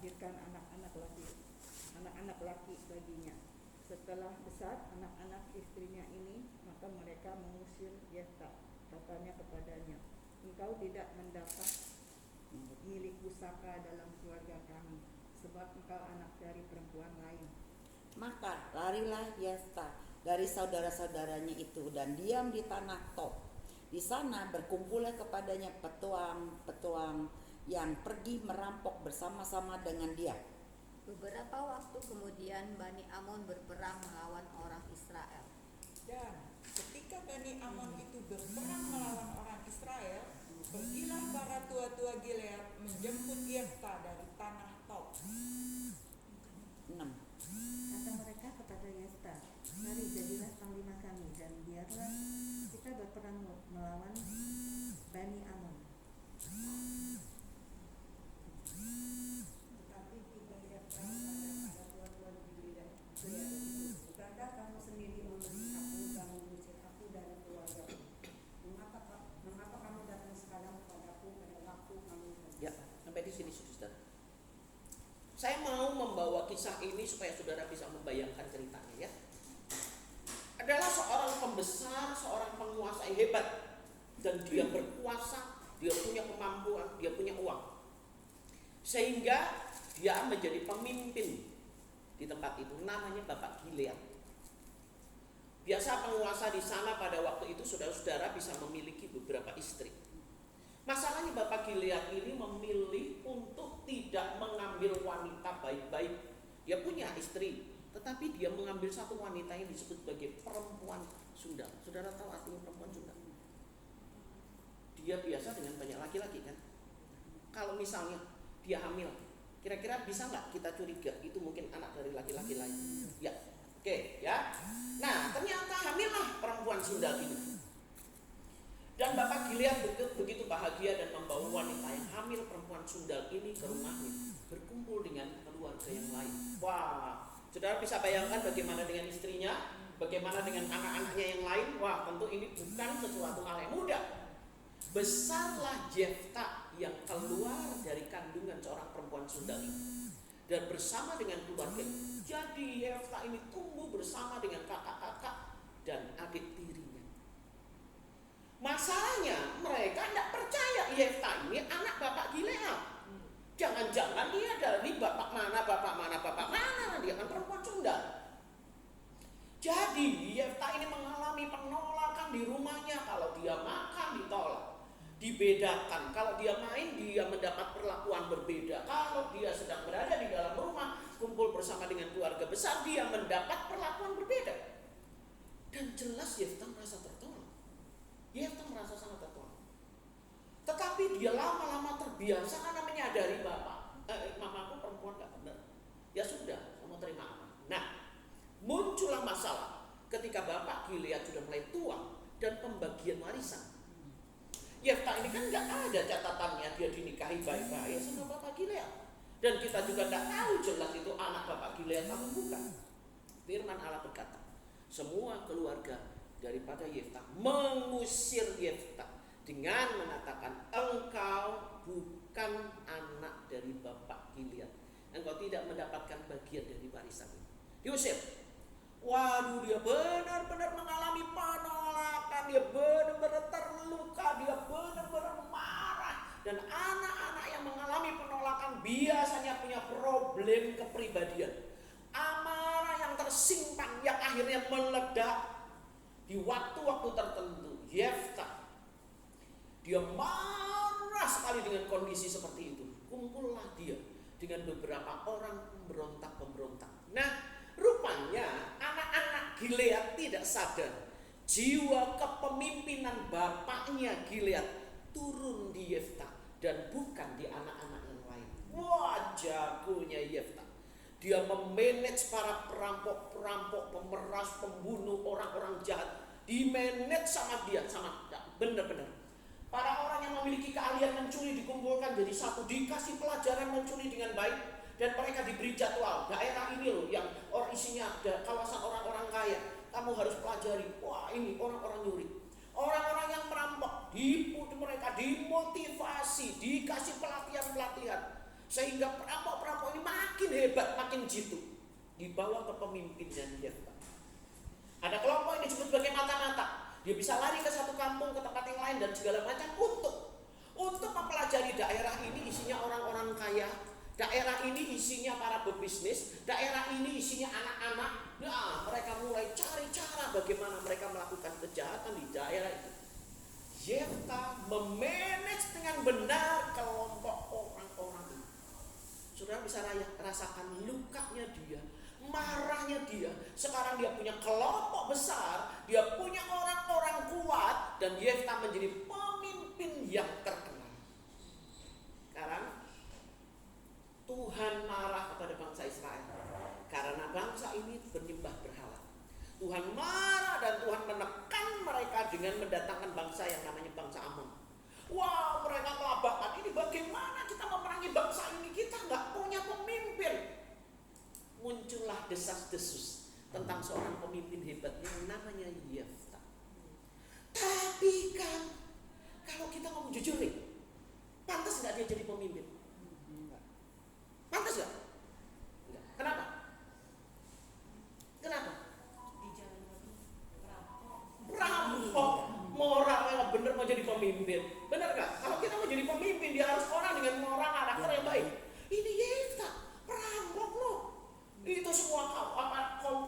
melahirkan anak-anak laki baginya. Setelah besar anak-anak istrinya ini, maka mereka mengusir Yefta. Katanya kepadanya, engkau tidak mendapat milik pusaka dalam keluarga kami, sebab engkau anak dari perempuan lain. Maka larilah Yefta dari saudara-saudaranya itu dan diam di tanah Tob. Di sana berkumpullah kepadanya petualang yang pergi merampok bersama-sama dengan dia. Beberapa waktu kemudian Bani Amon berperang melawan orang Israel. Dan ketika Bani Amon itu berperang melawan orang Israel, pergilah para tua-tua Gilead menjemput Yefta dari tanah Tob. 6. Kata mereka kepada Yefta, mari jadilah panglima kami dan biarlah kita berperang melawan Bani Amon. Tetapi tiba Yefta pada tua-tua Gilead itu, bukankah kamu sendiri membenci aku dan mengusir aku dari keluargaku? Mengapa kamu datang sekarang kepadaku pada waktu kamu berbisa? Ya, sampai di sini saudara. Saya mau membawa kisah ini supaya saudara bisa membayangkan ceritanya ya. Adalah seorang pembesar, seorang penguasa yang hebat, dan dia berkuasa, dia punya kemampuan, dia punya uang, sehingga dia menjadi pemimpin di tempat itu. Namanya Bapak Gilead. Biasa penguasa di sana pada waktu itu saudara-saudara bisa memiliki beberapa istri. Masalahnya Bapak Gilead ini memilih untuk tidak mengambil wanita baik-baik. Dia punya istri, tetapi dia mengambil satu wanita yang disebut sebagai perempuan sundal. Saudara tahu artinya perempuan sundal? Dia biasa dengan banyak laki-laki kan. Kalau misalnya dia hamil, kira-kira bisa nggak kita curiga itu mungkin anak dari laki-laki lain? Ya, oke ya. Nah ternyata hamillah perempuan sundal ini. Dan Bapak Gilead begitu bahagia dan membawa wanita yang hamil perempuan sundal ini ke rumahnya, berkumpul dengan keluarga yang lain. Wah, saudara bisa bayangkan bagaimana dengan istrinya, bagaimana dengan anak-anaknya yang lain. Wah, tentu ini bukan sesuatu hal yang mudah. Besarlah Yefta yang keluar dari kandungan seorang perempuan sundal ini, dan bersama dengan keluarga. Jadi Yefta ini tumbuh bersama dengan kakak-kakak dan adik tirinya. Masalahnya mereka tidak percaya Yefta ini anak Bapak Gilead. Jangan-jangan dia dari bapak mana, dia kan perempuan sundal. Jadi Yefta ini mengalami penolakan di rumahnya. Kalau dia makan ditolak, dibedakan. Kalau dia main dia mendapat perlakuan berbeda. Kalau dia sedang berada di dalam rumah kumpul bersama dengan keluarga besar, dia mendapat perlakuan berbeda. Dan jelas Yefta merasa tertolak. Yefta merasa sangat tertolak. Tetapi dia lama-lama terbiasa karena menyadari mamaku perempuan gak benar. Ya sudah, saya mau terima apa. Nah, muncullah masalah ketika Bapak Gilead sudah mulai tua dan pembagian warisan. Yefta ini kan gak ada catatannya dia dinikahi baik-baik sama Bapak Gilead. Dan kita juga gak tahu jelas itu anak Bapak Gilead atau bukan. Firman Allah berkata, semua keluarga daripada Yefta mengusir Yefta dengan mengatakan, engkau bukan anak dari Bapak Gilead, engkau tidak mendapatkan bagian dari warisan ini. Diusir. Waduh, dia benar-benar mengalami penolakan, dia benar-benar terluka, dia benar-benar marah. Dan anak-anak yang mengalami penolakan biasanya punya problem kepribadian, amarah yang tersimpan yang akhirnya meledak. Di waktu-waktu tertentu Yefta dia marah sekali dengan kondisi seperti itu. Kumpullah dia dengan beberapa orang pemberontak. Nah, rupanya anak-anak Gilead tidak sadar jiwa kepemimpinan bapaknya Gilead turun di Yefta dan bukan di anak-anak yang lain. Wah, jagonya Yefta. Dia memanage para perampok, pemeras, pembunuh, orang-orang jahat. Dimanage sama dia, benar-benar. Para orang yang memiliki keahlian mencuri dikumpulkan jadi satu, dikasih pelajaran mencuri dengan baik, dan mereka diberi jadwal. Daerah ini loh yang isinya ada kawasan orang-orang kaya, kamu harus pelajari. Wah, ini orang-orang nyuri. Orang-orang yang merampok, mereka dimotivasi, dikasih pelatihan-pelatihan, sehingga perampok-perampok ini makin hebat, makin jitu, dibawa ke pemimpinnya Yefta. Ada kelompok ini disebut sebagai mata-mata. Dia bisa lari ke satu kampung, ke tempat yang lain dan segala macam untuk mempelajari daerah ini isinya orang-orang kaya, daerah ini isinya para pebisnis, daerah ini isinya anak-anak. Nah, mereka mulai cari cara bagaimana mereka melakukan kejahatan di daerah itu. Yefta memanage dengan benar kelompok orang-orang itu. Saudara bisa rasakan lukanya dia, marahnya dia. Sekarang dia punya kelompok besar, dia punya orang-orang kuat, dan Yefta menjadi pemimpin yang terkenal. Sekarang Tuhan marah kepada bangsa Israel karena bangsa ini menyembah berhala. Tuhan marah dan Tuhan menekan mereka dengan mendatangkan bangsa yang namanya bangsa Amon. Wah, mereka kelabakan, ini bagaimana kita memerangi bangsa ini? Kita nggak punya pemimpin. Muncullah desas-desus tentang seorang pemimpin hebat yang namanya Yefta. Tapi kan, kalau kita ngomong jujur nih, pantas nggak dia jadi pemimpin? Pantas nggak? Kenapa? Kenapa? Perampok, moralnya bener mau jadi pemimpin. Bener nggak? Kalau kita mau jadi pemimpin, dia harus orang dengan moral karakter yang baik. Ini Yefta, perampok loh. Itu semua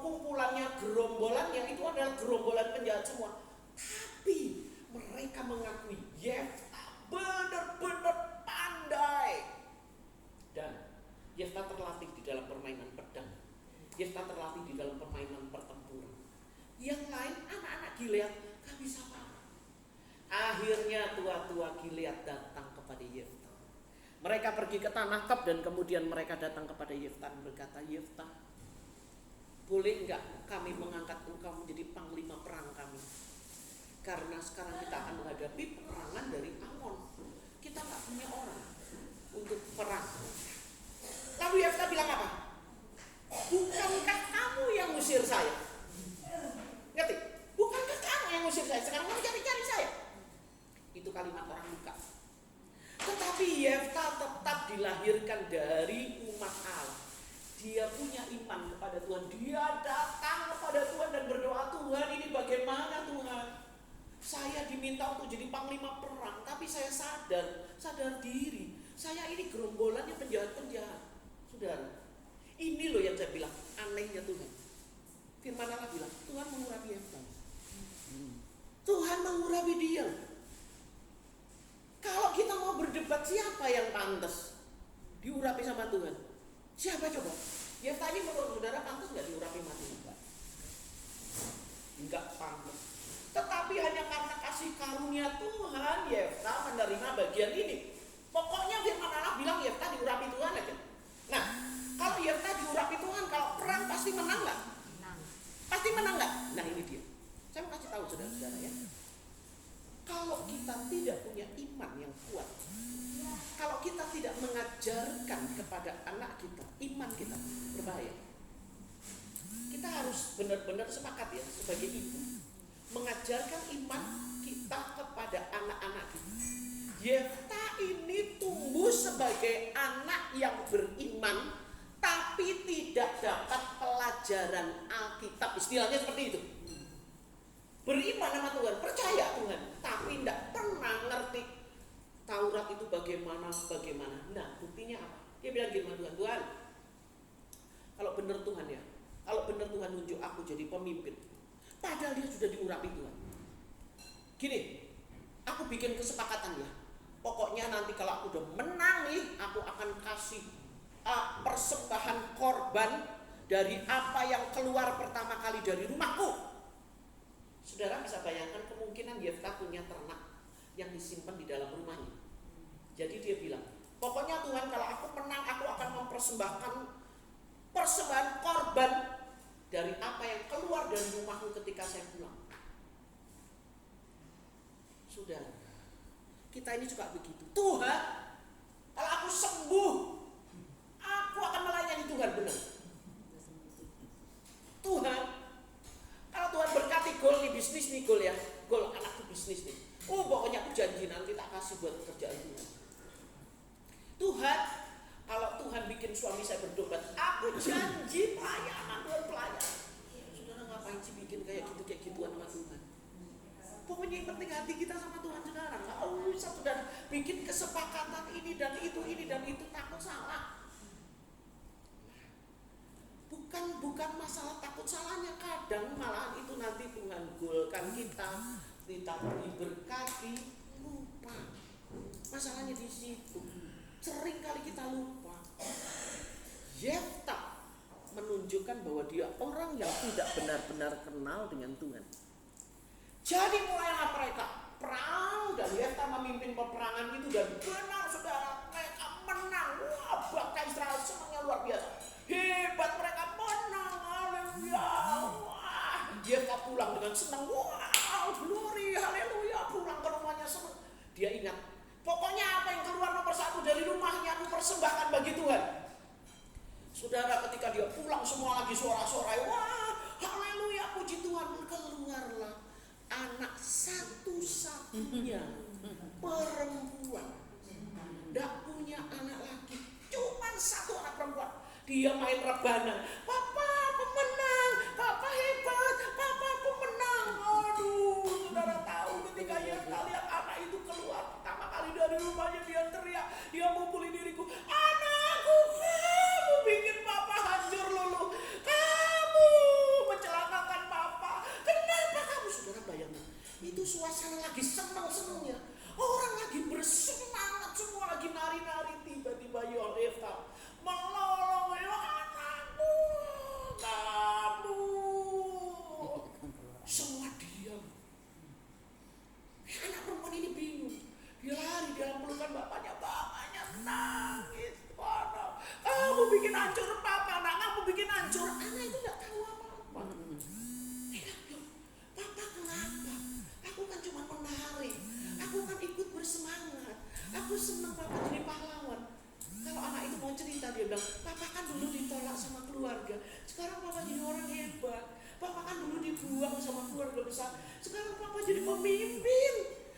kumpulannya, gerombolannya itu adalah gerombolan penjahat semua. Tapi mereka mengakui Yefta benar-benar pandai. Dan Yefta terlatih di dalam permainan pedang. Yefta terlatih di dalam permainan pertempuran. Yang lain anak-anak Gilead gak bisa apa-apa. Akhirnya tua-tua Gilead datang kepada Yefta. Mereka pergi ke tanah Tob dan kemudian mereka datang kepada Yefta dan berkata, Yefta, boleh enggak kami mengangkat engkau menjadi panglima perang kami? Karena sekarang kita akan menghadapi peperangan dari Amon. Kita gak punya orang untuk perang. Lalu Yefta bilang apa? Bukankah kamu yang ngusir saya? Ngerti? Bukankah kamu yang ngusir saya? Sekarang kamu cari-cari saya. Itu kalimat orang luka. Tetapi Yefta tetap dilahirkan dari umat Allah. Dia punya iman kepada Tuhan. Dia datang kepada Tuhan dan berdoa, Tuhan ini bagaimana Tuhan? Saya diminta untuk jadi panglima perang, tapi saya sadar diri. Saya ini gerombolannya penjahat-penjahat. Saudara, ini loh yang saya bilang, anehnya Tuhan. Firman Allah bilang, Tuhan mengurapi Yefta. Tuhan mengurapi dia. Kalau kita mau berdebat siapa yang pantas diurapi sama Tuhan? Siapa coba? Yefta ini menurut saudara pantas nggak diurapi sama Tuhan? Enggak pantas. Tetapi hanya karena kasih karunia Tuhan, Yefta menerima bagian ini. Pokoknya firman Allah bilang Yefta diurapi Tuhan aja. Nah, kalau Yefta diurapi Tuhan, kalau perang pasti menang nggak? Pasti menang nggak? Nah ini dia. Saya mau kasih tahu saudara-saudara ya. Kalau kita tidak punya iman yang kuat, kalau kita tidak mengajarkan kepada anak kita, iman kita berbahaya. Kita harus benar-benar sepakat ya sebagai ibu, mengajarkan iman kita kepada anak-anak kita. Yefta ini tumbuh sebagai anak yang beriman, tapi tidak dapat pelajaran Alkitab. Istilahnya seperti itu. Beriman sama Tuhan, percaya Tuhan, tapi tidak pernah ngerti Taurat itu bagaimana. Nah, buktinya apa? Dia bilang gini sama Tuhan, Tuhan, kalau benar Tuhan ya, kalau benar Tuhan nunjuk aku jadi pemimpin, padahal dia sudah diurapi Tuhan. Gini, aku bikin kesepakatan ya. Pokoknya nanti kalau aku udah menang nih, aku akan kasih persembahan korban dari apa yang keluar pertama kali dari rumahku. Saudara bisa bayangkan kemungkinan Yefta punya ternak yang disimpan di dalam rumahnya. Jadi dia bilang, pokoknya Tuhan kalau aku menang, aku akan mempersembahkan persembahan korban dari apa yang keluar dari rumahku ketika saya pulang. Saudara, kita ini juga begitu. Tuhan, kalau aku sembuh, aku akan melayani Tuhan benar. Tuhan, kalau Tuhan berkati Gol nih bisnis nih Gol ya, Gol anakku bisnis nih. Pokoknya aku janji nanti tak kasih buat kerjaan Tuhan. Tuhan, kalau Tuhan bikin suami saya bertobat. Aku janji pelayanan dan pelayanan. Saudara ngapain sih bikin kayak gituan sama Tuhan? Pokoknya yang penting hati kita sama Tuhan, saudara. Nggak usah saudara bikin kesepakatan ini dan itu takut salah. Bukan masalah takut salahnya, kadang malahan itu nanti Tuhan golkan kita diberkati, lupa. Masalahnya di situ. Sering kali kita lupa. Yefta menunjukkan bahwa dia orang yang tidak benar-benar kenal dengan Tuhan. Jadi mulailah mereka perang dan Yefta memimpin peperangan itu dan benar saudara, mereka menang. Wah, bangsa Israel senangnya luar biasa. Hebat, mereka menang. Haleluya. Wah, Yefta pulang dengan senang. Wow, glory, haleluya. Pulang ke rumahnya senang. Dia ingat, pokoknya apa yang keluar nomor 1 dari rumahnya aku persembahkan bagi Tuhan. Saudara, ketika dia pulang semua lagi sorak-sorai. Wah, haleluya, puji Tuhan. Keluarlah anak satu-satunya perempuan. Tidak punya anak lagi, cuma satu anak perempuan. Dia main rebana. Papa pemenang, papa hebat, papa pemenang. Aduh, saudara tahu ketika Yefta lihat anak itu keluar pertama kali dari rumahnya, dia teriak, dia mukuli diriku, anakku, kamu bikin papa hancur lulu, kamu mencelakakan papa, kenapa kamu? Saudara bayangkan, itu suasana lagi senang-senangnya, orang lagi bersemangat, semua lagi nari-nari, tiba-tiba Yefta melolong, anakku, kamu, semua diam. Anak perempuan ini bingung, dia lari dalam pelukan bapaknya nangis. Waduh, kamu bikin hancur papa, kamu bikin hancur. Anak itu tidak tahu apa-apa. Dia bilang, papa kenapa? Aku kan cuma menari, aku kan ikut bersemangat, aku senang papa jadi pahlawan. Kalau anak itu mau cerita, dia bilang, papa kan dulu ditolak sama keluarga, sekarang papa jadi orang hebat. Papa kan dulu dibuang sama keluarga besar, sekarang papa jadi pemimpin.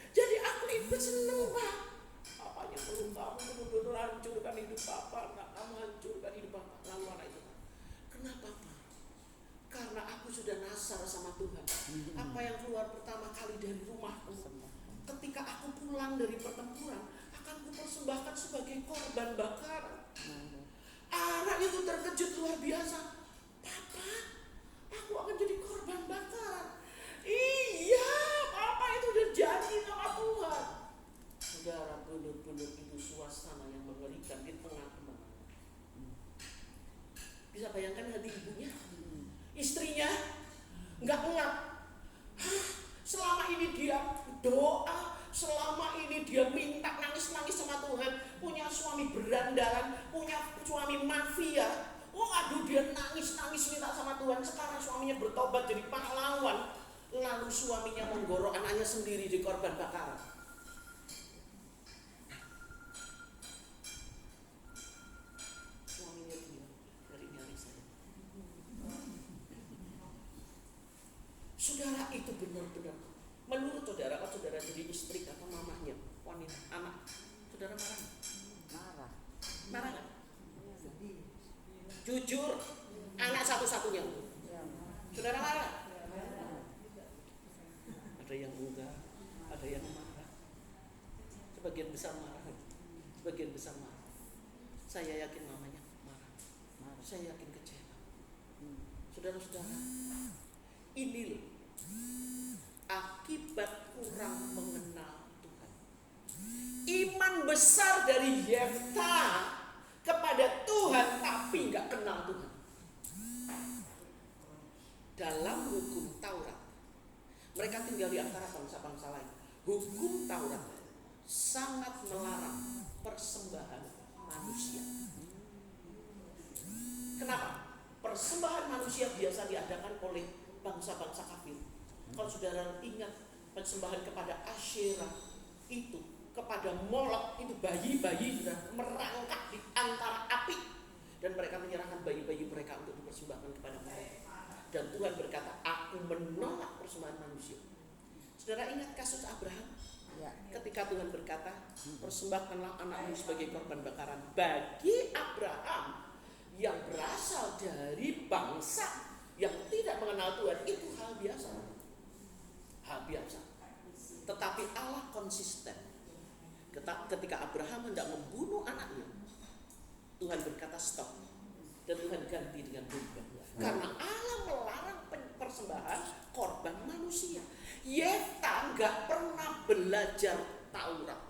Jadi aku ikut seneng, Pak. Papanya peluk, kamu benar-benar hancurkan hidup papa, enggak, kamu hancurkan hidup papa. Lalu anak itu, kenapa, Pak? Karena aku sudah nasar sama Tuhan. Apa yang keluar pertama kali dari rumahku, ketika aku pulang dari pertempuran, akan kupersembahkan sebagai korban bakaran. Anak itu terkejut luar biasa. Papa, aku akan jadi korban bakaran. Iya, papa itu udah janji sama Tuhan. Saudara, benar-benar itu suasana yang mengerikan di tengah kemenangan. Bisa bayangkan hati ibunya, istrinya nggak ngap. Selama ini dia doa, selama ini dia minta nangis-nangis sama Tuhan, punya suami berandalan, punya suami mafia. Oh aduh, dia nangis-nangis minta sama Tuhan. Sekarang suaminya bertobat jadi pahlawan, lalu suaminya menggorok anaknya sendiri di korban bakaran. Suaminya dia nyari-nyari saya. Saudara, itu benar-benar, menurut saudara, kalau saudara jadi istri atau mamahnya wanita, anak, saudara marah? Marah nggak? Jujur, anak satu-satunya, saudara marah? Ada yang enggak, ada yang marah. Sebagian besar marah, sebagian besar marah. Saya yakin mamanya marah. Saya yakin kecewa. Saudara-saudara, ini loh akibat kurang mengenal Tuhan. Iman besar dari Yefta kepada Tuhan tapi nggak kenal Tuhan. Dalam hukum Taurat, mereka tinggal di antara bangsa-bangsa lain. Hukum Taurat sangat melarang persembahan manusia. Kenapa? Persembahan manusia biasa diadakan oleh bangsa-bangsa kafir. Kalau saudara ingat, persembahan kepada Asyera itu, kepada Molok itu, bayi-bayi sudah merangkak di antara api, dan mereka menyerahkan bayi-bayi mereka untuk dipersembahkan kepada mereka. Dan Tuhan berkata, aku menolak persembahan manusia. Saudara ingat kasus Abraham? Ketika Tuhan berkata, persembahkanlah anakmu sebagai korban bakaran. Bagi Abraham, bangsa yang tidak mengenal Tuhan itu hal biasa. Hal biasa. Tetapi Allah konsisten. Ketika Abraham hendak membunuh anaknya, Tuhan berkata stop. Dan Tuhan ganti dengan domba. Karena Allah melarang persembahan korban manusia. Yefta nggak pernah belajar Taurat.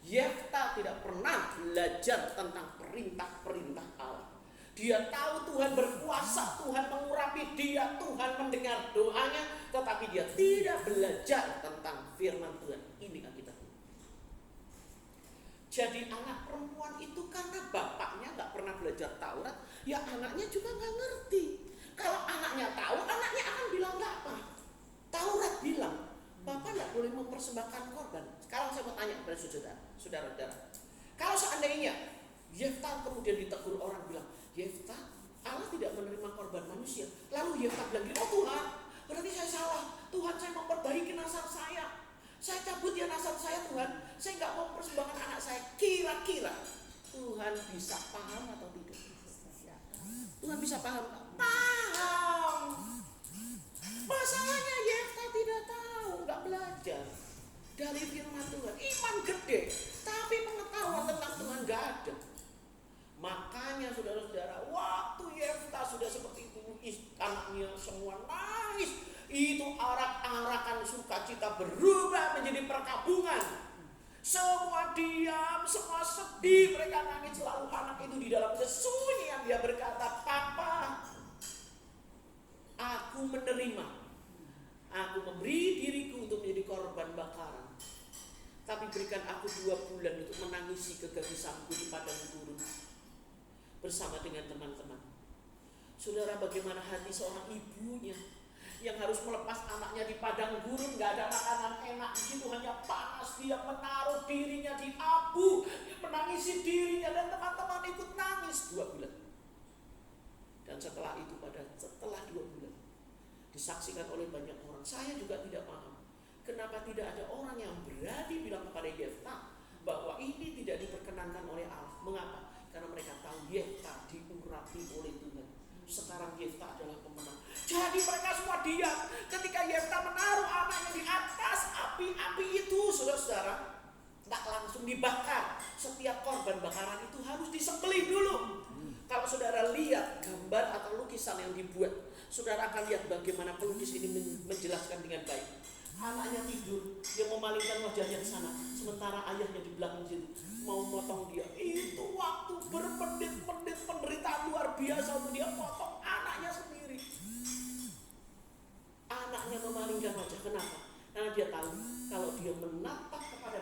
Yefta tidak pernah belajar tentang perintah-perintah Allah. Dia tahu Tuhan berkuasa, Tuhan mengurapi dia, Tuhan mendengar doanya, tetapi dia tidak belajar tentang firman Tuhan. Ini Alkitab. Jadi anak perempuan itu karena bapaknya nggak pernah belajar Taurat, ya anaknya juga nggak ngerti. Kalau anaknya tahu, anaknya akan bilang nggak apa. Taurat bilang, Bapak nggak boleh mempersembahkan korban. Sekarang saya mau tanya kepada saudara-saudara. Kalau seandainya Yefta kemudian ditegur orang bilang, Yefta, Allah tidak menerima korban manusia. Lalu Yefta bilang, oh Tuhan, berarti saya salah. Tuhan, saya memperbaiki nasab saya. Saya cabut ya nasab saya Tuhan. Saya nggak mau mempersembahkan anak saya. Kira-kira Tuhan bisa paham atau tidak? Tuhan bisa paham? Paham. Masalahnya Yefta tidak tahu, nggak belajar dari firman Tuhan. Iman gede, tapi pengetahuan tentang Tuhan nggak ada. Makanya saudara-saudara, waktu Yefta sudah seperti itu, anaknya semua nangis. Itu arak-arakan sukacita berubah menjadi perkabungan. Semua diam, semua sedih, mereka nangis. Selalu anak itu di dalam kesunyian dia berkata, Papa, aku menerima. Aku memberi diriku untuk menjadi korban bakaran. Tapi berikan aku 2 bulan untuk menangisi kegagasanku di padang gurun bersama dengan teman-teman. Saudara, bagaimana hati seorang ibunya yang harus melepas anaknya di padang gurun, gak ada makanan enak di situ, hanya panas. Dia menaruh dirinya di abu, menangisi dirinya, dan teman-teman ikut nangis 2 bulan. Dan setelah itu, setelah 2 bulan, disaksikan oleh banyak orang. Saya juga tidak paham kenapa tidak ada orang yang berani bilang kepada Yefta bahwa ini tidak diperkenankan oleh Allah. Mengapa? Karena mereka tahu Yefta diurapi oleh Tuhan. Sekarang Yefta adalah pemenang. Jadi mereka semua diam ketika Yefta menaruh anaknya di atas api itu, saudara-saudara, tak langsung dibakar. Setiap korban bakaran itu harus disembelih dulu. Kalau saudara lihat gambar atau lukisan yang dibuat, saudara akan lihat bagaimana pelukis ini menjelaskan dengan baik. Anaknya tidur, dia memalingkan wajahnya ke sana, sementara ayahnya di belakang situ mau motong dia. Itu waktu bermenit-menit penderitaan luar biasa untuk dia potong anaknya sendiri. Anaknya memalingkan wajah. Kenapa? Karena dia tahu kalau dia menatap kepada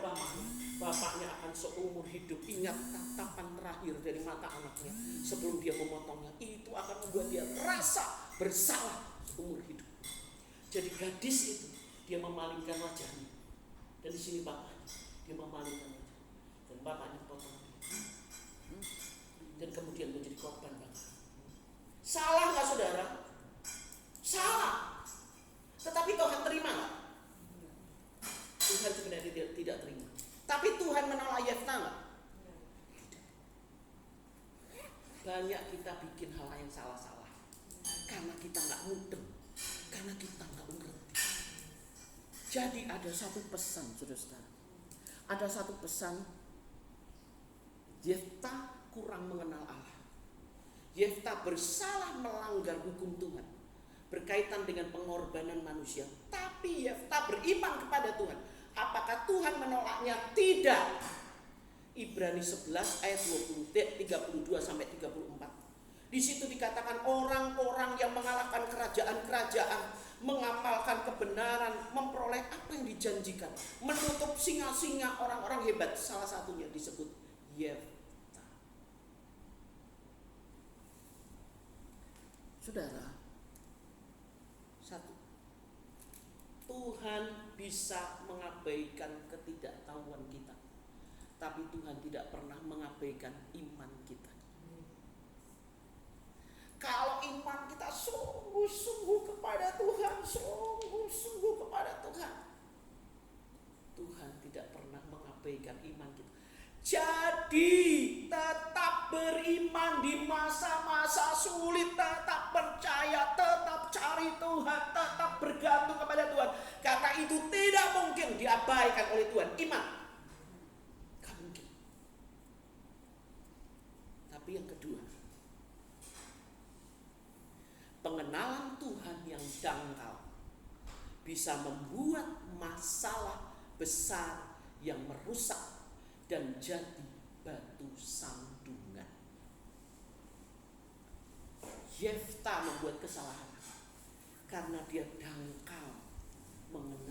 bapaknya akan seumur hidup ingat tatapan terakhir dari mata anaknya sebelum dia memotongnya. Itu akan membuat dia rasa bersalah seumur hidup. Jadi gadis itu dia memalingkan wajahnya, dan di sini bapaknya dia memalingkan wajah, dan bapaknya potong dia, dan kemudian menjadi korban bakaran. Salah nggak saudara? Salah. Tetapi Tuhan terima nggak? Tuhan sebenarnya tidak terima. Tapi Tuhan menolak Yefta nggak? Banyak kita bikin hal yang salah-salah karena kita nggak mudeng, karena kita nggak mengerti. Jadi ada satu pesan, saudara. Ada satu pesan. Yefta kurang mengenal Allah. Yefta bersalah melanggar hukum Tuhan berkaitan dengan pengorbanan manusia. Tapi Yefta beriman kepada Tuhan. Apakah Tuhan menolaknya? Tidak. Ibrani 11 ayat 32 sampai 34. Di situ dikatakan orang-orang yang mengalahkan kerajaan-kerajaan, mengamalkan kebenaran, memperoleh apa yang dijanjikan, menutup singa-singa orang-orang hebat. Salah satunya disebut Yefta. Saudara, satu, Tuhan bisa mengabaikan ketidaktahuan kita, tapi Tuhan tidak pernah mengabaikan iman kita. Kalau iman kita sungguh-sungguh kepada Tuhan, sungguh-sungguh kepada Tuhan, Tuhan tidak pernah mengabaikan iman kita. Jadi tetap tetap beriman di masa-masa sulit, tetap percaya, tetap cari Tuhan, tetap bergantung kepada Tuhan. Karena itu tidak mungkin diabaikan oleh Tuhan. Iman gak mungkin. Tapi yang kedua, pengenalan Tuhan yang dangkal bisa membuat masalah besar yang merusak dan jadi batu sandungan. Yefta membuat kesalahan karena dia dangkal mengenal